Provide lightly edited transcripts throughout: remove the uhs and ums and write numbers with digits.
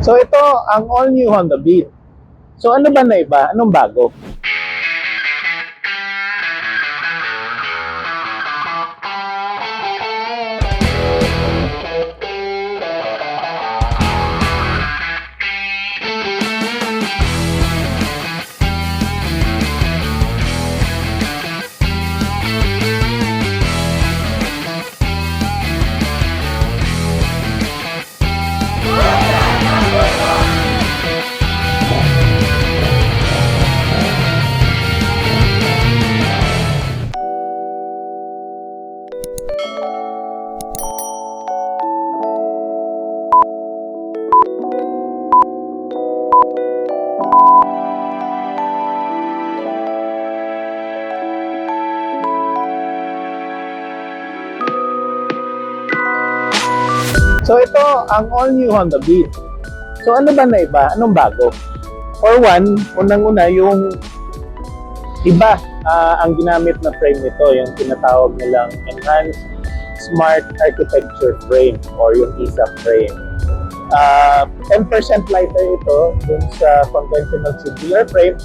So ito ang all new Honda Beat. So ano ba na iba? Anong bago? So ito ang all new Honda Beat. So ano ba na iba? Anong bago? For one, unang-una yung iba ang ginamit na frame nito, yung tinatawag nilang Enhanced Smart Architecture Frame or yung ESA frame. 10% lighter ito dun sa conventional tubular frame.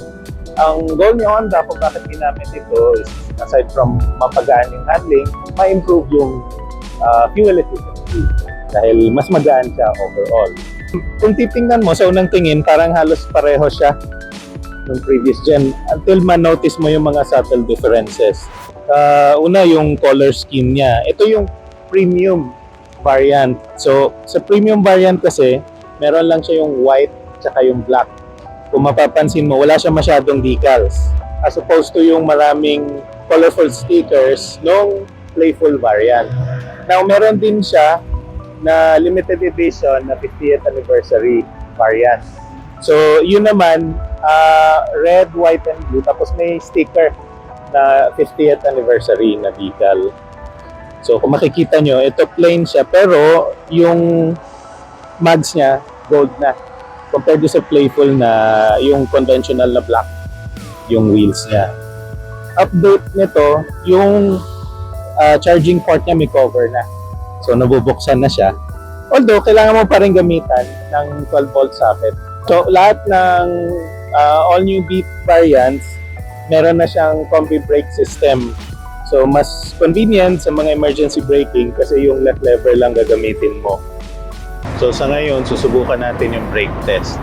Ang goal ni Honda kung bakit ginamit ito is aside from mapagaan yung handling, ma-improve yung fuel efficiency dahil mas magaan siya overall. Kung titingnan mo sa unang tingin, parang halos pareho siya ng previous gen until ma-notice mo yung mga subtle differences. Una, yung color scheme niya. Ito yung premium variant. So, sa premium variant kasi, meron lang siya yung white tsaka yung black. Kung mapapansin mo, wala siya masyadong decals. As opposed to yung maraming colorful stickers nung playful variant. Now, meron din siya na limited edition na 50th anniversary variant. So, yun naman, red, white, and blue. Tapos may sticker na 50th anniversary na decal. So, kung makikita nyo, ito plain siya. Pero, yung mags niya, gold na. Compared sa playful na yung conventional na black yung wheels niya. Update nito, yung charging port niya may cover na. So, nabubuksan na siya. Although, kailangan mo pa rin gamitan ng 12-volt socket. So, lahat ng all-new Beat variants, meron na siyang combi brake system. So, mas convenient sa mga emergency braking kasi yung left lever lang gagamitin mo. So, sa ngayon, susubukan natin yung brake test.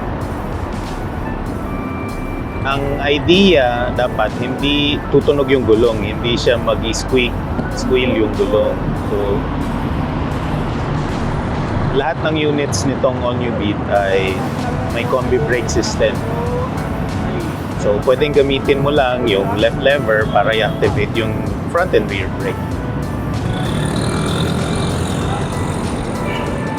Ang idea, dapat hindi tutunog yung gulong, hindi siya mag-squeal yung gulong. So, lahat ng units nitong all-new Beat ay may combi brake system. So, pwedeng gamitin mo lang yung left lever para i-activate yung front and rear brake.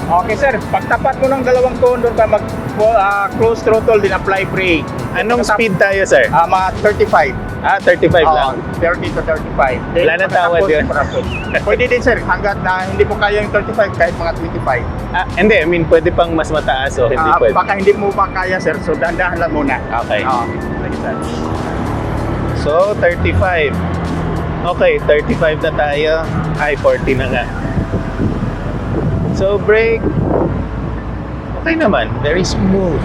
Okay sir, pagtapat mo ng dalawang tuhon doon ka mag-close throttle din apply brake. Anong speed tayo, sir? Mga 35. 35 lang. 30 to 35. Wala na tawad yun. Pwede din sir, hanggat na hindi mo kaya yung 35 kahit mga 25. Hindi, I mean, pwede pang mas mataas o hindi pwede. Baka hindi mo pa kaya sir, so dahan-dahan lang muna. Okay. Sige sir. So, 35. Okay, 35 na tayo. Ay, 40 na nga. So, brake. Okay naman. Very smooth.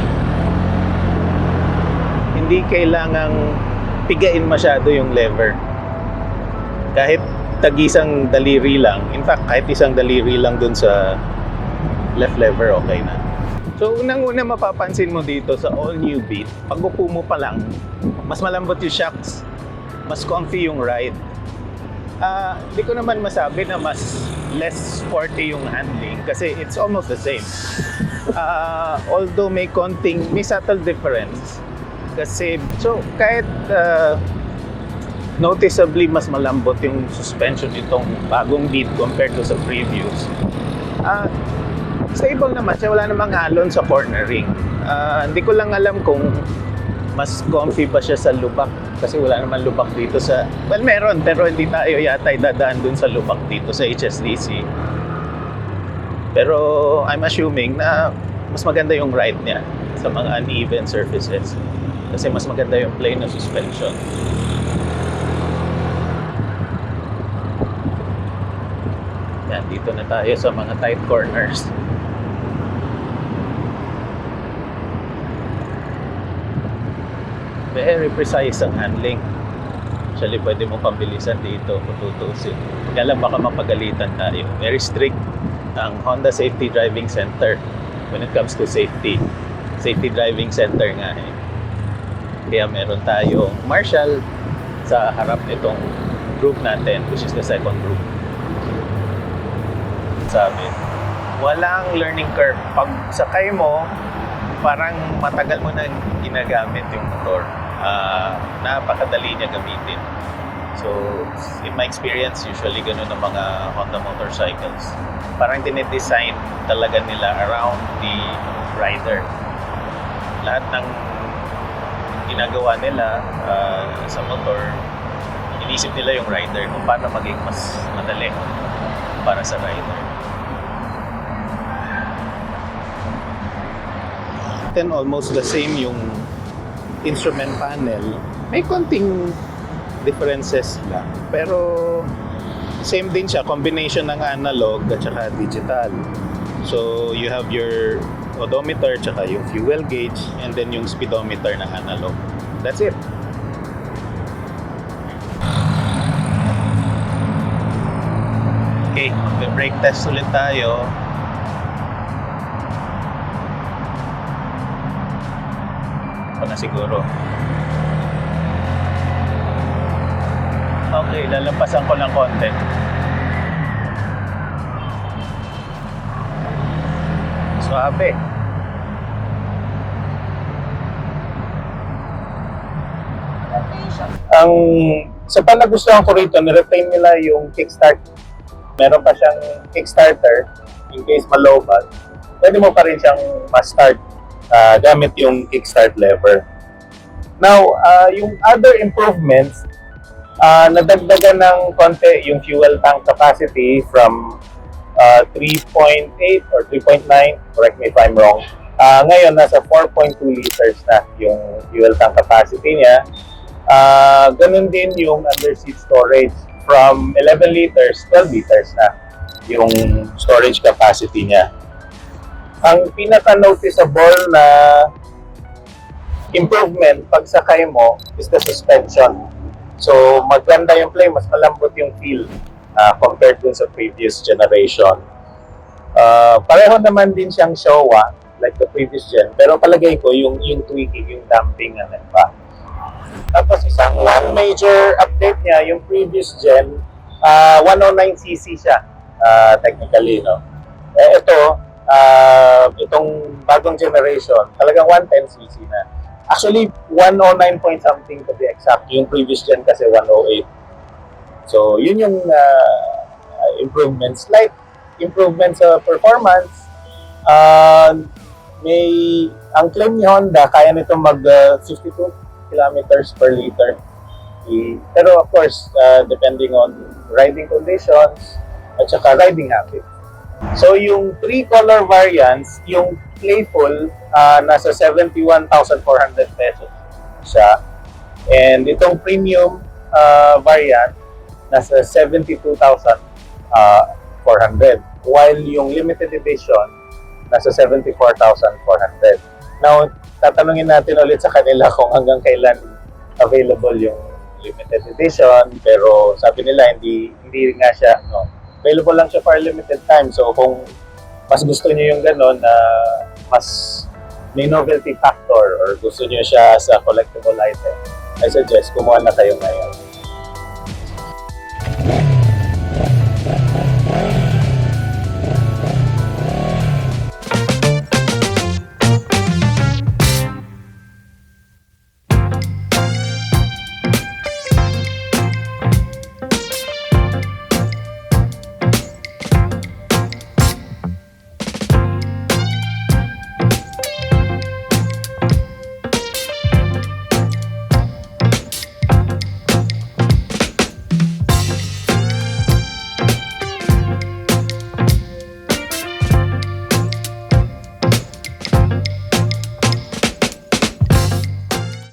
Hindi kailangang pigain masyado yung lever. Kahit tag-isang daliri lang. In fact, kahit isang daliri lang dun sa left lever, okay na. So, unang-una mapapansin mo dito sa all-new Beat, pag upo mo pa lang, mas malambot yung shocks. Mas comfy yung ride. Hindi ko naman masabi na mas less sporty yung handling kasi it's almost the same. Although may subtle difference. Kasi, so kahit noticeably mas malambot yung suspension itong bagong Beat compared to sa previous. Stable naman siya, wala namang alon sa cornering. Hindi ko lang alam kung mas comfy ba siya sa lubak kasi wala naman lubak dito sa, well meron pero hindi tayo yata dadaan dun sa lubak dito sa HSDC. Pero I'm assuming na mas maganda yung ride niya sa mga uneven surfaces kasi mas maganda yung plane na suspension. Yan, dito na tayo sa mga tight corners. Very precise ang handling. Actually, pwede mo pambilisan dito kung tutuusin. Kaya lang baka mapagalitan tayo. Very strict ang Honda Safety Driving Center when it comes to safety. Safety Driving Center nga eh. Kaya meron tayong marshal sa harap nitong group natin, which is the second group. Sabi, walang learning curve. Pag sakay mo, parang matagal mo na ginagamit yung motor. Napakadali niya gamitin. So, in my experience, usually ganun ang mga Honda motorcycles. Parang dinedesign talaga nila around the rider. Lahat ng ginagawa nila sa motor, inisip nila yung rider kung paano maging mas madali para sa rider. Then almost the same yung instrument panel. May konting differences lang. Pero same din siya, combination ng analog at saka digital. So you have your odometer, tsaka yung fuel gauge, and then yung speedometer ng analog. That's it. Okay, mag-brake test ulit tayo. Ito na siguro. Okay, lalampasan ko ng konti. Suabe. Ang sa panagustuhan ko rito, niretain nila yung kickstart. Meron pa siyang kickstarter in case malobag. Pwede mo pa rin siyang ma-start gamit yung kickstart lever. Now, yung other improvements, nadagdagan ng konti yung fuel tank capacity from 3.8 or 3.9, correct me if I'm wrong. Ngayon, nasa 4.2 liters na yung fuel tank capacity niya. Ganun din yung under-seat storage. From 11 liters, 12 liters na yung storage capacity niya. Ang pinaka-noticeable na improvement pag sakay mo is the suspension. So, maganda yung play, mas malambot yung feel compared dun sa previous generation. Pareho naman din siyang Showa, like the previous gen, pero palagay ko yung tweaking, yung damping, ano pa. Tapos isang one major update niya, yung previous gen, 109cc siya, technically, no? Itong bagong generation, talagang 110cc na. Actually, 109 point something to be exact. Yung previous gen kasi 108. So, yun yung improvements. Slight improvements sa performance. Ang claim ni Honda, kaya nito mag 52 kilometers per liter. Pero of course, depending on riding conditions at saka riding habits. So yung 3-color variants, yung playful, nasa 71,400 pesos siya. And itong premium variant, nasa 72,400. While yung limited edition, nasa 74,400. Now, tatanungin natin ulit sa kanila kung hanggang kailan available yung limited edition, pero sabi nila hindi nga siya, no, available lang siya for a limited time. So kung mas gusto niyo yung gano'n na mas may novelty factor or gusto niyo siya sa collectible item, I suggest kumuha na kayo ngayon.